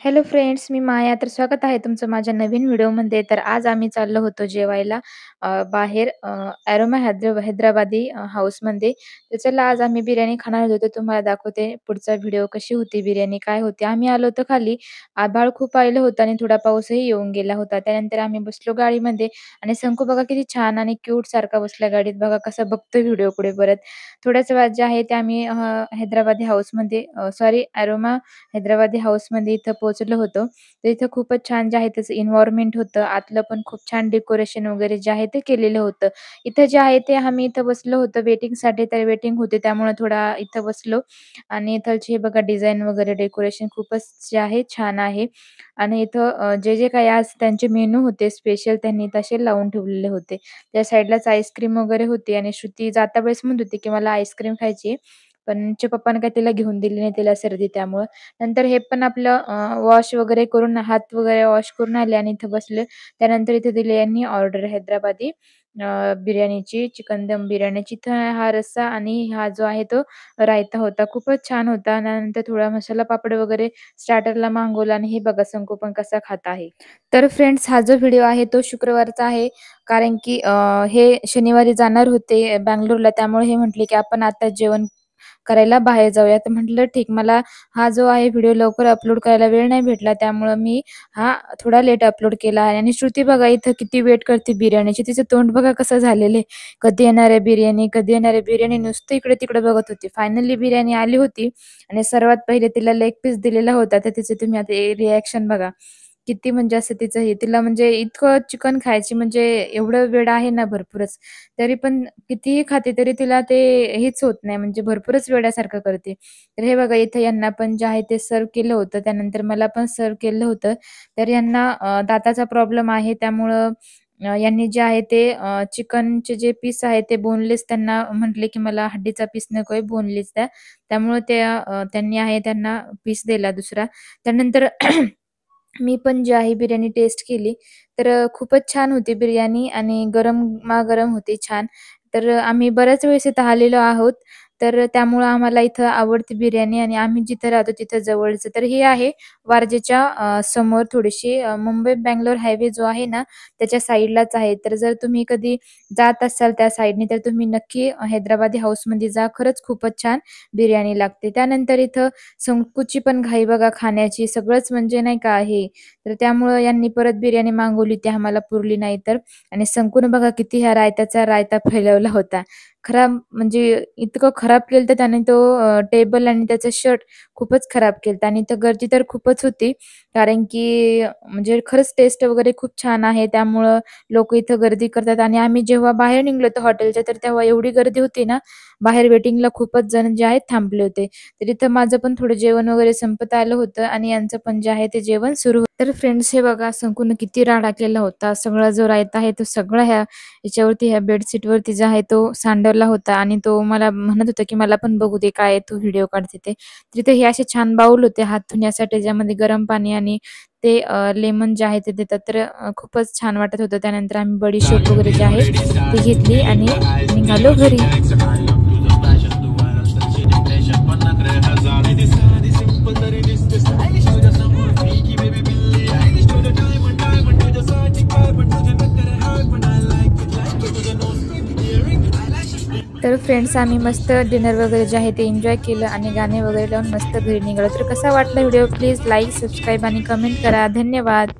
Hello friends, मी माया. तर स्वागत आहे तुमचं माझ्या नवीन व्हिडिओमध्ये. तर आज आम्ही चाललो होतो जेवायला बाहेर अरोमा हैदराबादी हाऊसमध्ये. तर चला आज आम्ही बिर्याणी खाणार होतो. तुम्हाला दाखवते पुढचा व्हिडिओ कशी होती बिर्याणी, काय होती. आम्ही आलो होतो खाली. आभाळ खूप आलं होतं आणि थोडा पाऊसही येऊन गेला होता. त्यानंतर आम्ही बसलो गाडीमध्ये आणि शंकू बघा किती छान आणि क्यूट सारखा बसला गाडीत. बघा कसा बघतोय व्हिडिओ पुढे परत. थोड्याच वेळात जे आहे ते आम्ही हैदराबादी हाऊसमध्ये सॉरी अरोमा हैदराबादी हाऊसमध्ये इथं पोहोचलो होतो. तर इथं खूपच छान जे आहे त्याचं एन्व्हायर्नमेंट होतं. आतलं पण खूप छान डेकोरेशन वगैरे जे आहे ते केलेलं होतं. इथं जे आहे ते आम्ही इथं बसलो होतो वेटिंगसाठी. तर वेटिंग होते त्यामुळे थोडा इथं बसलो आणि इथलची हे बघा डिझाइन वगैरे डेकोरेशन खूपच जे आहे छान आहे. आणि इथं जे काही आज त्यांचे मेनू होते स्पेशल त्यांनी तसे लावून ठेवलेले होते. त्या साइडलाच आईस्क्रीम वगैरे होती आणि श्रुती जाता वेळेस म्हणत होती, की मला आईस्क्रीम खायची आहे. पण तिच्या पप्पाने काही तिला घेऊन दिली नाही, तिला सर्दी त्यामुळं. नंतर हे पण आपलं वॉश वगैरे करून हात वगैरे वॉश करून आले आणि इथं बसले. त्यानंतर इथे दिली यांनी ऑर्डर हैदराबादी बिर्याणीची, चिकन दम बिर्याणीची. इथं हा रस्सा आणि हा जो आहे तो रायता होता. खूपच छान होता. त्यानंतर थोडा मसाला पापड वगैरे स्टार्टरला मागवला आणि हे बघा शंकू पण कसा खात आहे. तर फ्रेंड्स हा जो व्हिडिओ आहे तो शुक्रवारचा आहे. कारण की हे शनिवारी जाणार होते बंगलोरला. त्यामुळे हे म्हटले, की आपण आता जेवण करायला बाहेर जाऊया. तर म्हटलं ठीक. मला हा जो आहे व्हिडिओ लवकर अपलोड करायला वेळ नाही भेटला. त्यामुळं मी हा थोडा लेट अपलोड केला आहे. आणि श्रुती बघा इथं किती वेट करते बिर्याणीची. तिचं तोंड बघा कसं झालेलं आहे. कधी येणार आहे बिर्याणी, कधी येणार आहे बिर्याणी, नुसतं इकडे-तिकडे बघत होती. फायनली बिर्याणी आली होती आणि सर्वात पहिले तिला लेग पीस दिलेला होता. तर तिचे तुम्ही आता रिएक्शन बघा. किती म्हणजे असं तिचं हे तिला म्हणजे इतकं चिकन खायची म्हणजे एवढं वेड आहे ना भरपूरच. तरी पण कितीही खाते तरी तिला ते हेच होत नाही म्हणजे भरपूरच वेड्यासारखं करते. तर हे बघा इथं यांना पण जे आहे ते सर्व्ह केलं होतं. त्यानंतर मला पण सर्व्ह केलं होतं. तर यांना दाताचा प्रॉब्लेम आहे त्यामुळं यांनी जे आहे ते चिकनचे जे पीस आहे ते बोनलेस त्यांना म्हटले, की मला हड्डीचा पीस नकोय, बोनलेस द्या. त्यामुळे त्यांनी आहे त्यांना पीस दिला दुसरा. त्यानंतर मी पण जी आहे बिर्याणी टेस्ट केली. तर खूपच छान होती बिर्याणी आणि गरमागरम होती छान. तर आम्ही बऱ्याच वेळेस इथं आलेलो आहोत. तर त्यामुळं आम्हाला इथं आवडते बिर्याणी आणि आम्ही जिथं राहतो तिथं जवळचं. तर हे आहे वारजेच्या समोर थोडीशी मुंबई-बंगलोर हायवे जो आहे ना, त्याच्या साइडलाच आहे. तर जर तुम्ही कधी जात असाल त्या साइडनी तर तुम्ही नक्की हैदराबादी हाऊसमध्ये जा. खरंच खूपच छान बिर्याणी लागते. त्यानंतर इथं शंकूची पण घाई बघा खाण्याची, सगळंच म्हणजे नाही का हे. तर त्यामुळं यांनी परत बिर्याणी मागवली, ती आम्हाला पुरली नाही तर. आणि शंकूनं बघा किती ह्या रायत्याचा रायता फैलवला होता. खराब म्हणजे इतकं खराब केलं तर त्याने तो टेबल आणि त्याचं शर्ट खूपच खराब केलं आणि इथं गर्दी तर खूपच होती. कारण की म्हणजे खरंच टेस्ट वगैरे खूप छान आहे. त्यामुळं लोकं इथं गर्दी करतात आणि आम्ही जेव्हा बाहेर निघलो होतो हॉटेलच्या, तर तेव्हा एवढी गर्दी होती ना, बाहेर वेटिंगला खूपच जण जे आहेत थांबले होते. तर इथं माझं पण थोडं जेवण वगैरे संपत आलं होतं आणि यांचं पण जे आहे ते जेवण सुरू होतं. तर फ्रेंड्स हे बघा शंकूनं किती राडा केला होता. सगळा जो रायता आहे तो सगळा ह्याच्यावरती ह्या बेडशीटवरती जो आहे तो सांडवला होता आणि तो मला म्हणत होता, की "मला पण बघू दे काय आहे तू व्हिडिओ काढते ते." तर इथे हे असे छान बाऊल होते हात धुण्यासाठी ज्यामध्ये गरम पाणी आणि ते लेमन जे आहे ते देतात. तर खूपच छान वाटत होतं. त्यानंतर आम्ही बडीशेप वगैरे जे आहे ती घेतली आणि निघालो घरी. तर फ्रेंड्स आम्ही मस्त डिनर वगैरे जे आहे ते एन्जॉय केलं आणि गाणे वगैरे लावून मस्त घरी निघालो. तर कसा वाटला व्हिडिओ प्लीज लाईक, सबस्क्राईब आणि कमेंट करा. धन्यवाद.